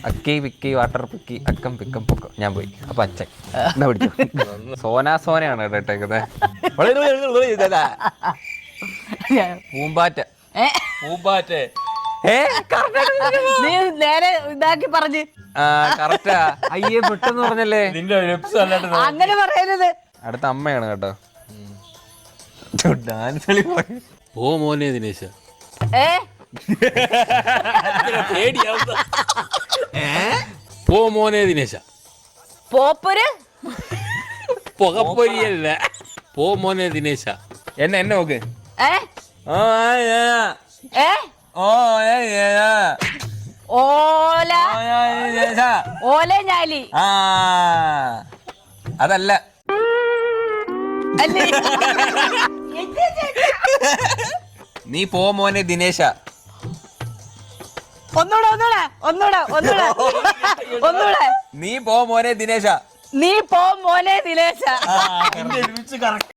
അക്കി picky water picky അക്കം പിക്കം പൊക്കം. ഞാൻ പോയി. അപ്പൊ അച്ഛൻ എന്നാ പിടിച്ചു. സോനാണ് കേട്ടേക്കുന്നത്. പൂമ്പാറ്റ. പൂമ്പാറ്റ. നീ നേരെ ഇതാക്കി പറഞ്ഞ്. കറക്റ്റാ. അയ്യേ പെട്ടെന്ന് പറഞ്ഞല്ലേ. അങ്ങനെ പറയരുത്. അടുത്ത അമ്മയാണ് കേട്ടോ. ഡാൻസ് ഓ മോനെ ദിനേശ. പോ മോനെ ദിനേശ. പോപ്പൊര് പുകപ്പൊരിയല്ല. പോ മോനെ ദിനേശ. എന്നെ നോക്ക്. ഓല ഓല ഞാലി. അതല്ല. അല്ലേ നീ പോ മോനെ ദിനേശ. ഒന്നൂടെ നീ പോ മോനെ ദിനേശ. നീ പോ മോനെ ദിനേശ.